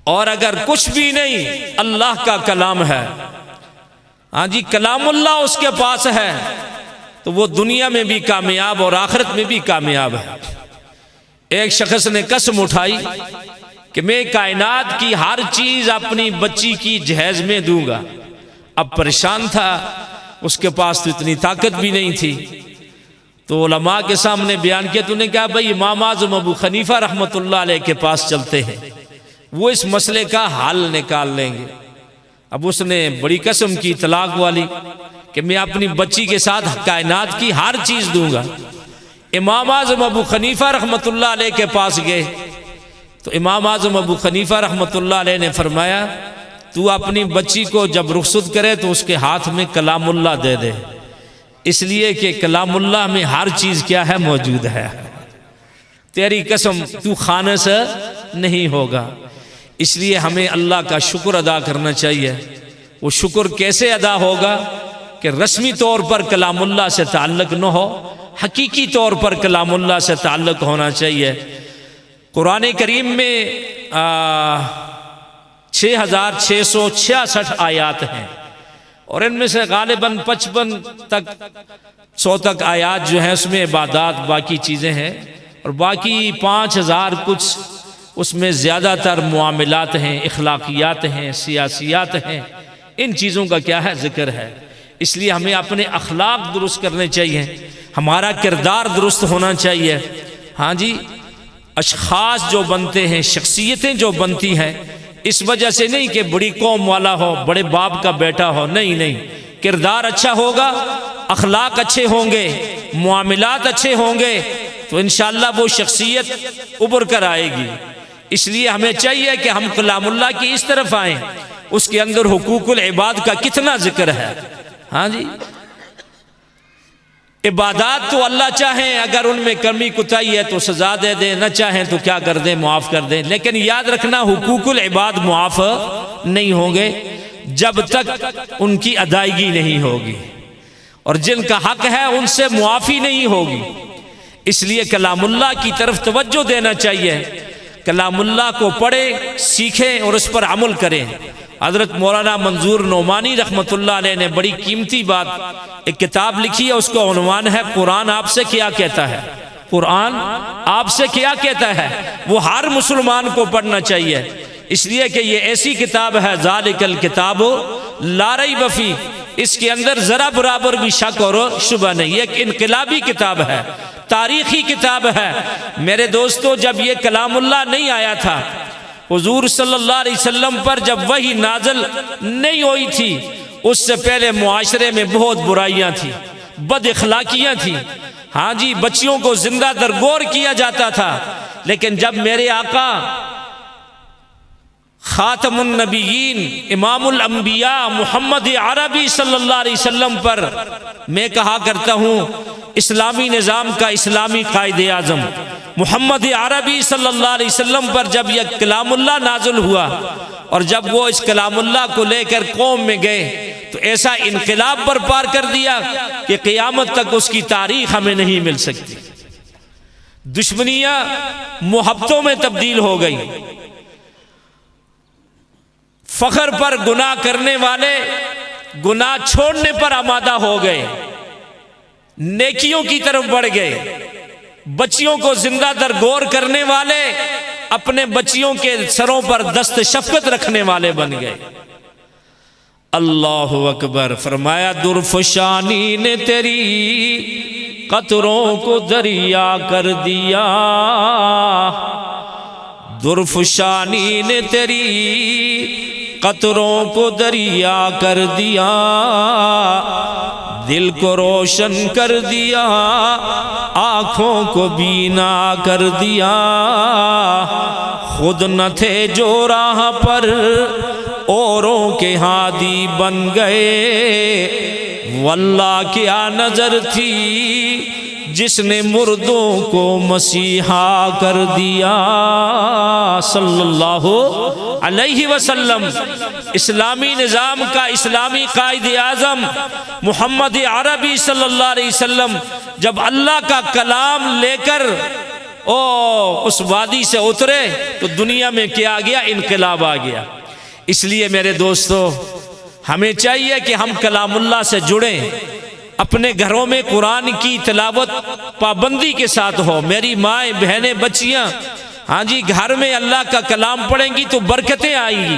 اور اگر کچھ بھی نہیں اللہ کا کلام ہے، ہاں جی کلام اللہ اس کے پاس ہے، تو وہ دنیا میں بھی کامیاب اور آخرت میں بھی کامیاب ہے۔ ایک شخص نے قسم اٹھائی کہ میں کائنات کی ہر چیز اپنی بچی کی جہیز میں دوں گا۔ اب پریشان تھا، اس کے پاس تو اتنی طاقت بھی نہیں تھی، تو علماء کے سامنے بیان کیا، تو نے کہا بھئی امام اعظم ابو حنیفہ رحمۃ اللہ علیہ کے پاس چلتے ہیں، وہ اس مسئلے کا حل نکال لیں گے۔ اب اس نے بڑی قسم کی طلاق والی کہ میں اپنی بچی کے ساتھ کائنات کی ہر چیز دوں گا۔ امام اعظم ابو حنیفہ رحمۃ اللہ علیہ کے پاس گئے تو امام اعظم ابو حنیفہ رحمۃ اللہ علیہ نے فرمایا تو اپنی بچی کو جب رخصت کرے تو اس کے ہاتھ میں کلام اللہ دے دے، اس لیے کہ کلام اللہ میں ہر چیز کیا ہے موجود ہے، تیری قسم تو خانے سے نہیں ہوگا۔ اس لیے ہمیں اللہ کا شکر ادا کرنا چاہیے۔ وہ شکر کیسے ادا ہوگا کہ رسمی طور پر کلام اللہ سے تعلق نہ ہو، حقیقی طور پر کلام اللہ سے تعلق ہونا چاہیے۔ قرآن کریم میں 6666 آیات ہیں، اور ان میں سے غالباً 55 تک 100 تک آیات جو ہیں اس میں عبادات باقی چیزیں ہیں، اور باقی 5000 کچھ اس میں زیادہ تر معاملات ہیں، اخلاقیات ہیں، سیاسیات ہیں، ان چیزوں کا کیا ہے ذکر ہے۔ اس لیے ہمیں اپنے اخلاق درست کرنے چاہیے، ہمارا کردار درست ہونا چاہیے۔ ہاں جی اشخاص جو بنتے ہیں، شخصیتیں جو بنتی ہیں، اس وجہ سے نہیں کہ بڑی قوم والا ہو، بڑے باپ کا بیٹا ہو، نہیں، کردار اچھا ہوگا، اخلاق اچھے ہوں گے، معاملات اچھے ہوں گے تو انشاءاللہ وہ شخصیت ابھر کر آئے گی۔ اس لیے ہمیں چاہیے کہ ہم کلام اللہ کی اس طرف آئیں، اس کے اندر حقوق العباد کا کتنا ذکر ہے۔ ہاں جی عبادات تو اللہ چاہیں اگر ان میں کمی کوتاہی ہے تو سزا دے دیں، نہ چاہیں تو کیا کر دیں، معاف کر دیں، لیکن یاد رکھنا حقوق العباد معاف نہیں ہوں گے جب تک ان کی ادائیگی نہیں ہوگی، اور جن کا حق ہے ان سے معافی نہیں ہوگی۔ اس لیے کلام اللہ کی طرف توجہ دینا چاہیے، کلام اللہ کو پڑھیں، سیکھیں اور اس پر عمل کریں۔ حضرت مولانا منظور نعمانی رحمۃ اللہ علیہ نے بڑی قیمتی بات ایک کتاب لکھی ہے، اس کا عنوان ہے قرآن آپ سے کیا کہتا ہے۔ قرآن آپ سے کیا کہتا ہے، وہ ہر مسلمان کو پڑھنا چاہیے، اس لیے کہ یہ ایسی کتاب ہے ذالک الکتاب لا ریب فیہ، اس کے اندر ذرا برابر بھی شک اور شبہ نہیں، یہ ایک انقلابی کتاب ہے، تاریخی کتاب ہے۔ میرے دوستو جب یہ کلام اللہ نہیں آیا تھا، حضور صلی اللہ علیہ وسلم پر جب وحی نازل نہیں ہوئی تھی، اس سے پہلے معاشرے میں بہت برائیاں تھیں، بد اخلاقیاں تھیں۔ ہاں جی بچیوں کو زندہ درگور کیا جاتا تھا، لیکن جب میرے آقا خاتم النبیین امام الانبیاء محمد عربی صلی اللہ علیہ وسلم پر میں کہا کرتا ہوں اسلامی نظام کا اسلامی قائد اعظم محمد عربی صلی اللہ علیہ وسلم پر جب یہ کلام اللہ نازل ہوا، اور جب وہ اس کلام اللہ کو لے کر قوم میں گئے تو ایسا انقلاب برپا کر دیا کہ قیامت تک اس کی تاریخ ہمیں نہیں مل سکتی۔ دشمنیاں محبتوں میں تبدیل ہو گئی، فخر پر گناہ کرنے والے گناہ چھوڑنے پر آمادہ ہو گئے، نیکیوں کی طرف بڑھ گئے، بچیوں کو زندہ درگور کرنے والے اپنے بچیوں کے سروں پر دست شفقت رکھنے والے بن گئے۔ اللہ اکبر۔ فرمایا درفشانی نے تیری قطروں کو دریا کر دیا، درفشانی نے تیری قطروں کو دریا کر دیا، دل کو روشن کر دیا، آنکھوں کو بینا کر دیا، خود نہ تھے جو راہ پر اوروں کے ہادی بن گئے، واللہ کیا نظر تھی جس نے مردوں کو مسیحا کر دیا۔ صلی اللہ علیہ وسلم اسلامی نظام کا اسلامی قائد اعظم محمد عربی صلی اللہ علیہ وسلم جب اللہ کا کلام لے کر اس وادی سے اترے تو دنیا میں کیا آ گیا؟ انقلاب آ گیا۔ اس لیے میرے دوستو ہمیں چاہیے کہ ہم کلام اللہ سے جڑیں، اپنے گھروں میں قرآن کی تلاوت پابندی کے ساتھ ہو۔ میری مائیں بہنیں بچیاں جی گھر میں اللہ کا کلام پڑھیں گی تو برکتیں آئیں گی،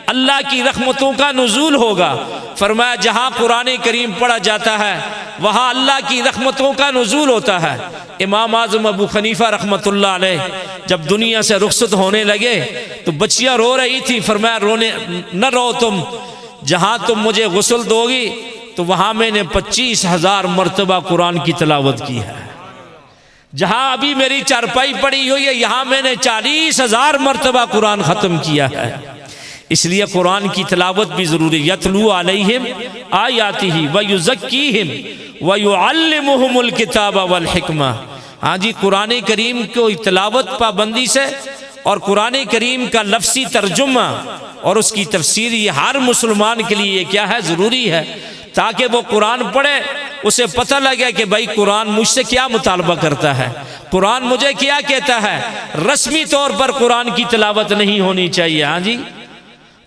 اللہ کی رحمتوں کا نزول ہوگا۔ فرمایا جہاں قرآن کریم پڑھا جاتا ہے وہاں اللہ کی رحمتوں کا نزول ہوتا ہے۔ امام اعظم ابو حنیفہ رحمۃ اللہ علیہ جب دنیا سے رخصت ہونے لگے تو بچیاں رو رہی تھی، فرمایا رونے نہ رو تم، جہاں تم مجھے غسل دو گی تو وہاں میں نے 25,000 مرتبہ قرآن کی تلاوت کی ہے، جہاں ابھی میری چارپائی پڑی ہوئی ہے یہاں میں نے 40,000 مرتبہ قرآن ختم کیا ہے۔ اس لیے قرآن کی تلاوت بھی ضروری۔ یتلو علیہم آیاتہ ویزکیہم ویعلمہم الکتاب والحکمہ۔ جی قرآن کریم کو تلاوت پابندی سے اور قرآن کریم کا لفظی ترجمہ اور اس کی تفسیر یہ ہر مسلمان کے لیے کیا ہے؟ ضروری ہے، تاکہ وہ قرآن پڑھے اسے پتہ لگے کہ بھائی قرآن مجھ سے کیا مطالبہ کرتا ہے، قرآن مجھے کیا کہتا ہے۔ رسمی طور پر قرآن کی تلاوت نہیں ہونی چاہیے۔ جی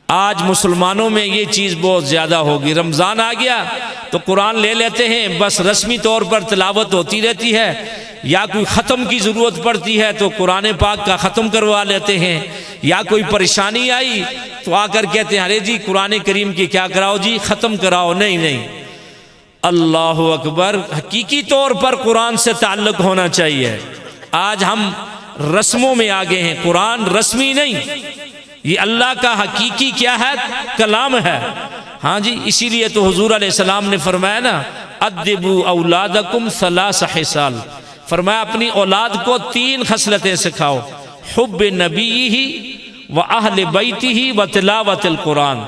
آج مسلمانوں میں یہ چیز بہت زیادہ ہوگی، رمضان آ گیا تو قرآن لے لیتے ہیں، بس رسمی طور پر تلاوت ہوتی رہتی ہے، یا کوئی ختم کی ضرورت پڑتی ہے تو قرآن پاک کا ختم کروا لیتے ہیں، یا کوئی پریشانی آئی تو آ کر کہتے ہیں ارے جی قرآن کریم کی کیا کراؤ جی؟ ختم کراؤ۔ نہیں، اللہ اکبر، حقیقی طور پر قرآن سے تعلق ہونا چاہیے۔ آج ہم رسموں میں آگے ہیں، قرآن رسمی نہیں، یہ اللہ کا حقیقی کیا ہے؟ کلام ہے۔ جی اسی لیے تو حضور علیہ السلام نے فرمایا نا ادبوا اولادکم 3 خصال، فرمایا اپنی اولاد کو 3 خصلتیں سکھاؤ، حب نبیہ و اہل بیتہ و تلاوت القرآن۔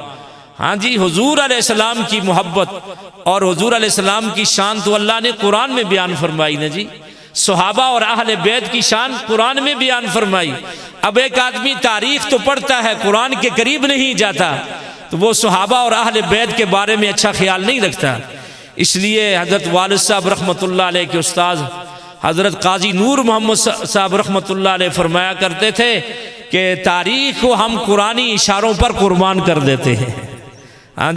جی حضور علیہ السلام کی محبت اور حضور علیہ السلام کی شان تو اللہ نے قرآن میں بیان فرمائی نا جی، صحابہ اور اہل بیت کی شان قرآن میں بیان فرمائی۔ اب ایک آدمی تاریخ تو پڑھتا ہے، قرآن کے قریب نہیں جاتا تو وہ صحابہ اور اہل بیت کے بارے میں اچھا خیال نہیں رکھتا۔ اس لیے حضرت والد صاحب رحمۃ اللہ علیہ کے استاذ حضرت قاضی نور محمد صاحب رحمۃ اللہ علیہ فرمایا کرتے تھے کہ تاریخ کو ہم قرآنی اشاروں پر قربان کر دیتے ہیں۔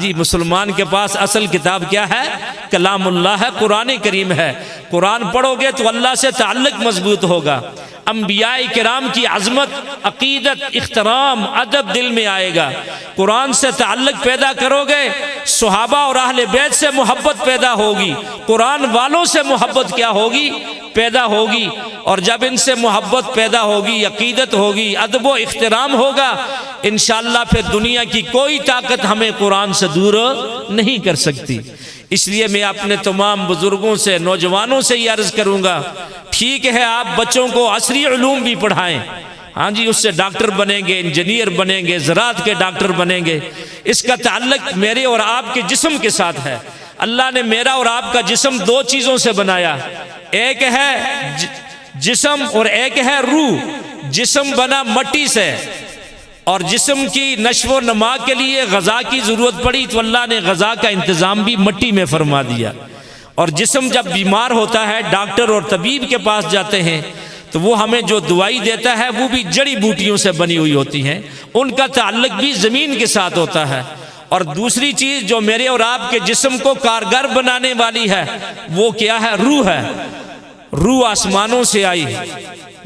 جی مسلمان کے پاس اصل کتاب کیا ہے؟ کلام اللہ ہے، قرآن کریم ہے۔ قرآن پڑھو گے تو اللہ سے تعلق مضبوط ہوگا، انبیاء کرام کی عظمت، عقیدت، احترام، ادب دل میں آئے گا۔ قرآن سے تعلق پیدا کرو گے، صحابہ اور اہل بیت سے محبت پیدا ہوگی، قرآن والوں سے محبت کیا ہوگی؟ پیدا ہوگی۔ اور جب ان سے محبت پیدا ہوگی، عقیدت ہوگی، ادب و احترام ہوگا، انشاءاللہ پھر دنیا کی کوئی طاقت ہمیں قرآن سے دور نہیں کر سکتی۔ اس لیے میں اپنے تمام بزرگوں سے، نوجوانوں سے یہ عرض کروں گا، ٹھیک ہے آپ بچوں کو عصری علوم بھی پڑھائیں، جی اس سے ڈاکٹر بنیں گے، انجینئر بنیں گے، زراعت کے ڈاکٹر بنیں گے، اس کا تعلق میرے اور آپ کے جسم کے ساتھ ہے۔ اللہ نے میرا اور آپ کا جسم 2 چیزوں سے بنایا، ایک ہے جسم اور ایک ہے روح۔ جسم بنا مٹی سے، اور جسم کی نشو و نما کے لیے غذا کی ضرورت پڑی تو اللہ نے غذا کا انتظام بھی مٹی میں فرما دیا۔ اور جسم جب بیمار ہوتا ہے ڈاکٹر اور طبیب کے پاس جاتے ہیں تو وہ ہمیں جو دوائی دیتا ہے وہ بھی جڑی بوٹیوں سے بنی ہوئی ہوتی ہیں، ان کا تعلق بھی زمین کے ساتھ ہوتا ہے۔ اور دوسری چیز جو میرے اور آپ کے جسم کو کارگر بنانے والی ہے وہ کیا ہے؟ روح ہے۔ روح آسمانوں سے آئی،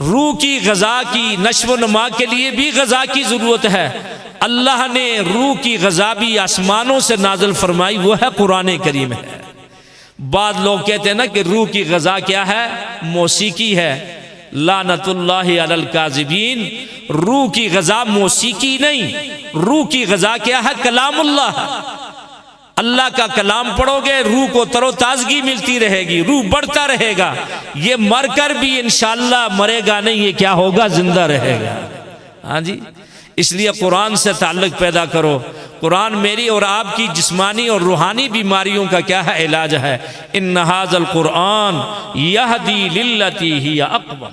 روح کی غذا کی نشو و نما کے لیے بھی غذا کی ضرورت ہے۔ اللہ نے روح کی غذا بھی آسمانوں سے نازل فرمائی، وہ ہے قرآن کریم ہے۔ بعض لوگ کہتے ہیں نا کہ روح کی غذا کیا ہے؟ موسیقی ہے۔ لعنت اللہ علی الکاذبین، روح کی غذا موسیقی نہیں، روح کی غذا کیا ہے؟ کلام اللہ۔ اللہ کا کلام پڑھو گے روح کو تر و تازگی ملتی رہے گی، روح بڑھتا رہے گا، یہ مر کر بھی انشاءاللہ مرے گا نہیں، یہ کیا ہوگا؟ زندہ رہے گا۔ جی اس لیے قرآن سے تعلق پیدا کرو۔ قرآن میری اور آپ کی جسمانی اور روحانی بیماریوں کا کیا ہے؟ علاج ہے۔ ان ھذا القرآن یہدی للتی ہی اقوم۔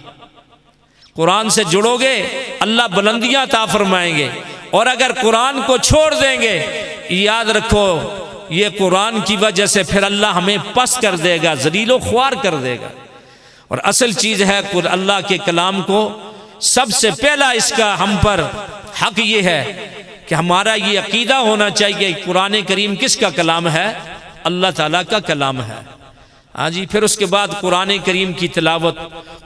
قرآن سے جڑو گے اللہ بلندیاں عطا فرمائیں گے، اور اگر قرآن کو چھوڑ دیں گے یاد رکھو یہ قرآن کی وجہ سے پھر اللہ ہمیں پس کر دے گا، ذلیل و خوار کر دے گا۔ اور اصل چیز ہے اللہ کے کلام کو سب سے پہلا اس کا ہم پر حق یہ ہے کہ ہمارا یہ عقیدہ ہونا چاہیے قرآن کریم کس کا کلام ہے؟ اللہ تعالیٰ کا کلام ہے۔ ہاں جی، پھر اس کے بعد قرآن کریم کی تلاوت،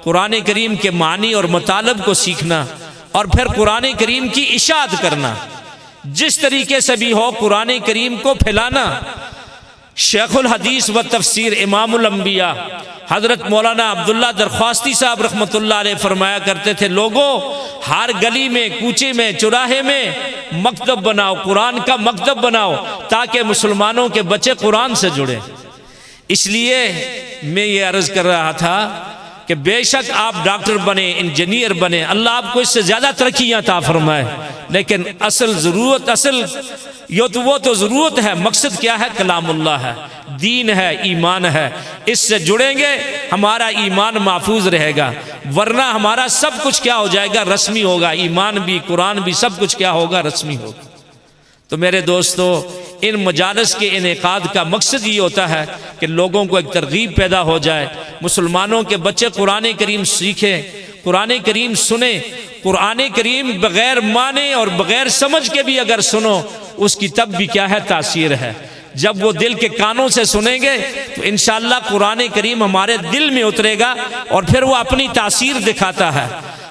قرآن کریم کے معنی اور مطالب کو سیکھنا، اور پھر قرآن کریم کی اشاعت کرنا، جس طریقے سے بھی ہو قرآن کریم کو پھیلانا۔ شیخ الحدیث و تفسیر امام الانبیاء حضرت مولانا عبداللہ درخواستی صاحب رحمۃ اللہ علیہ فرمایا کرتے تھے، لوگوں ہر گلی میں، کوچے میں، چوراہے میں مکتب بناؤ، قرآن کا مکتب بناؤ، تاکہ مسلمانوں کے بچے قرآن سے جڑیں۔ اس لیے میں یہ عرض کر رہا تھا کہ بے شک آپ ڈاکٹر بنے، انجینئر بنے، اللہ آپ کو اس سے زیادہ ترقیاں عطا فرمائے، لیکن اصل ضرورت، وہ تو ضرورت ہے، مقصد کیا ہے؟ کلام اللہ ہے، دین ہے، ایمان ہے۔ اس سے جڑیں گے ہمارا ایمان محفوظ رہے گا، ورنہ ہمارا سب کچھ کیا ہو جائے گا؟ رسمی ہوگا، ایمان بھی، قرآن بھی، سب کچھ کیا ہوگا؟ رسمی ہوگا۔ تو میرے دوستو، ان مجالس کے انعقاد کا مقصد یہ ہوتا ہے کہ لوگوں کو ایک ترغیب پیدا ہو جائے، مسلمانوں کے بچے قرآن کریم سیکھیں، قرآن کریم سنیں۔ قرآن کریم بغیر معنی اور بغیر سمجھ کے بھی اگر سنو، اس کی تب بھی کیا ہے؟ تاثیر ہے۔ جب وہ دل کے کانوں سے سنیں گے تو انشاءاللہ قرآن کریم ہمارے دل میں اترے گا، اور پھر وہ اپنی تاثیر دکھاتا ہے۔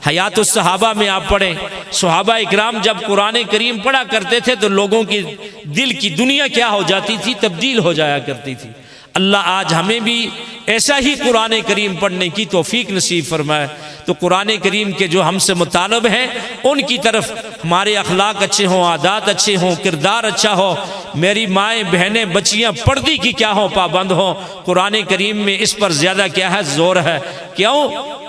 حیات الصحابہ میں آپ پڑھیں، صحابہ اکرام جب قرآن کریم پڑھا کرتے تھے تو لوگوں کی دل کی دنیا کیا ہو جاتی تھی؟ تبدیل ہو جایا کرتی تھی۔ اللہ آج ہمیں بھی ایسا ہی قرآن کریم پڑھنے کی توفیق نصیب فرمائے۔ تو قرآن کریم کے جو ہم سے مطالب ہیں ان کی طرف ہمارے اخلاق اچھے ہوں، عادات اچھے ہوں، کردار اچھا ہو، میری مائیں بہنیں بچیاں پردے کی کیا ہوں؟ پابند ہوں۔ قرآن کریم میں اس پر زیادہ کیا ہے؟ زور ہے۔ کیوں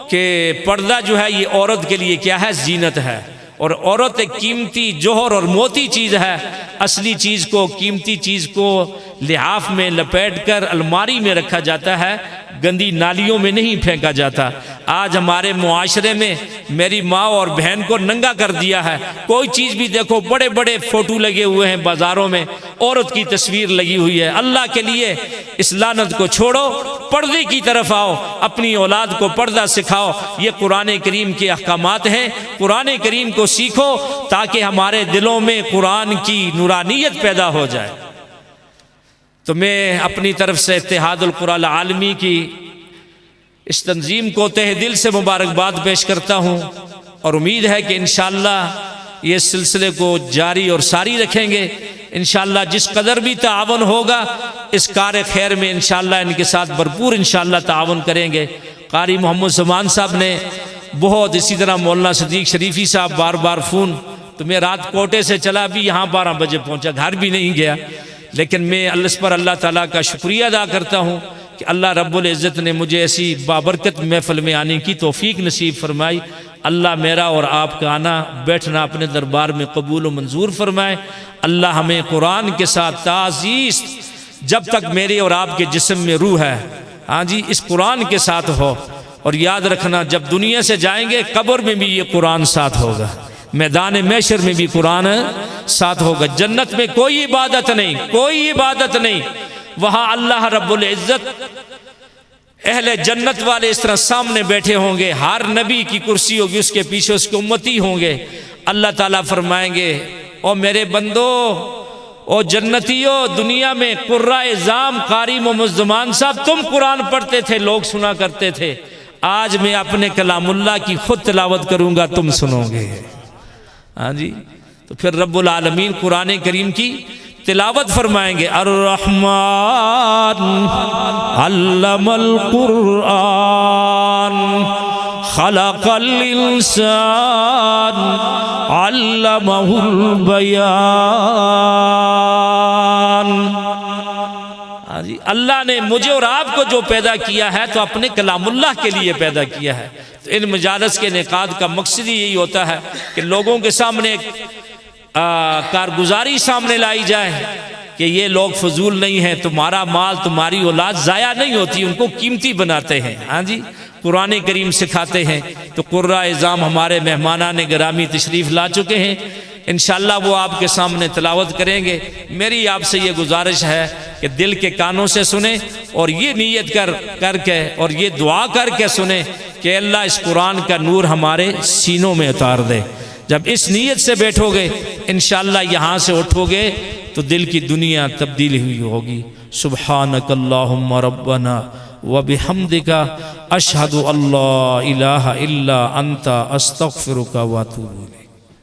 کہ پردہ جو ہے یہ عورت کے لیے کیا ہے؟ زینت ہے، اور عورت ایک قیمتی جوہر اور موتی چیز ہے۔ اصلی چیز کو، قیمتی چیز کو لحاف میں لپیٹ کر الماری میں رکھا جاتا ہے، گندی نالیوں میں نہیں پھینکا جاتا۔ آج ہمارے معاشرے میں میری ماں اور بہن کو ننگا کر دیا ہے۔ کوئی چیز بھی دیکھو، بڑے بڑے فوٹو لگے ہوئے ہیں بازاروں میں، عورت کی تصویر لگی ہوئی ہے۔ اللہ کے لیے اس لعنت کو چھوڑو، پردے کی طرف آؤ، اپنی اولاد کو پردہ سکھاؤ۔ یہ قرآن کریم کے احکامات ہیں، قرآن کریم کو سیکھو تاکہ ہمارے دلوں میں قرآن کی نورانیت پیدا ہو جائے۔ تو میں اپنی طرف سے اتحاد القرآن العالمی کی اس تنظیم کو تہ دل سے مبارکباد پیش کرتا ہوں، اور امید ہے کہ انشاءاللہ یہ سلسلے کو جاری اور ساری رکھیں گے۔ انشاءاللہ جس قدر بھی تعاون ہوگا اس کار خیر میں انشاءاللہ ان کے ساتھ بھرپور انشاءاللہ تعاون کریں گے۔ قاری محمد سمان صاحب نے بہت، اسی طرح مولانا صدیق شریفی صاحب بار بار فون، تو میں رات کوٹے سے چلا بھی یہاں 12 بجے پہنچا، گھر بھی نہیں گیا، لیکن میں اس پر اللہ تعالیٰ کا شکریہ ادا کرتا ہوں کہ اللہ رب العزت نے مجھے ایسی بابرکت محفل میں آنے کی توفیق نصیب فرمائی۔ اللہ میرا اور آپ کا آنا بیٹھنا اپنے دربار میں قبول و منظور فرمائے۔ اللہ ہمیں قرآن کے ساتھ تعزیز، جب تک میرے اور آپ کے جسم میں روح ہے، ہاں جی، اس قرآن کے ساتھ ہو۔ اور یاد رکھنا، جب دنیا سے جائیں گے قبر میں بھی یہ قرآن ساتھ ہوگا، میدان محشر میں بھی قرآن ساتھ ہوگا۔ جنت میں کوئی عبادت نہیں، کوئی عبادت نہیں، وہاں اللہ رب العزت اہل جنت والے اس طرح سامنے بیٹھے ہوں گے، ہر نبی کی کرسی ہوگی، اس کے پیچھے اس کے امتی ہوں گے۔ اللہ تعالیٰ فرمائیں گے، او میرے بندو، او جنتیو، دنیا میں قرۂ اعظام قاری محمد زمان صاحب تم قرآن پڑھتے تھے، لوگ سنا کرتے تھے، آج میں اپنے کلام اللہ کی خود تلاوت کروں گا، تم سنو گے۔ ہاں جی، تو پھر رب العالمین قرآن کریم کی تلاوت فرمائیں گے، الرحمن علم القرآن خلق الانسان علمہ البیان۔ اللہ نے مجھے اور آپ کو جو پیدا کیا ہے تو اپنے کلام اللہ کے لیے پیدا کیا ہے۔ تو ان مجالس کے انعقاد کا مقصد ہی یہی ہوتا ہے کہ لوگوں کے سامنے ایک کارگزاری سامنے لائی جائے کہ یہ لوگ فضول نہیں ہیں، تمہارا مال، تمہاری اولاد ضائع نہیں ہوتی، ان کو قیمتی بناتے ہیں۔ ہاں جی، قرآن کریم سکھاتے ہیں۔ تو قرۂ اعظام ہمارے مہمانان گرامی تشریف لا چکے ہیں، انشاءاللہ وہ آپ کے سامنے تلاوت کریں گے۔ میری آپ سے یہ گزارش ہے کہ دل کے کانوں سے سنیں اور یہ نیت کر کے اور یہ دعا کر کے سنیں کہ اللہ اس قرآن کا نور ہمارے سینوں میں اتار دے۔ جب اس نیت سے بیٹھو گے انشاءاللہ یہاں سے اٹھو گے تو دل کی دنیا تبدیل ہوئی ہوگی۔ سبحانک اللہم ربنا وبحمدک اشہد ان لا الہ الا انت استغفرک واتوب الیک۔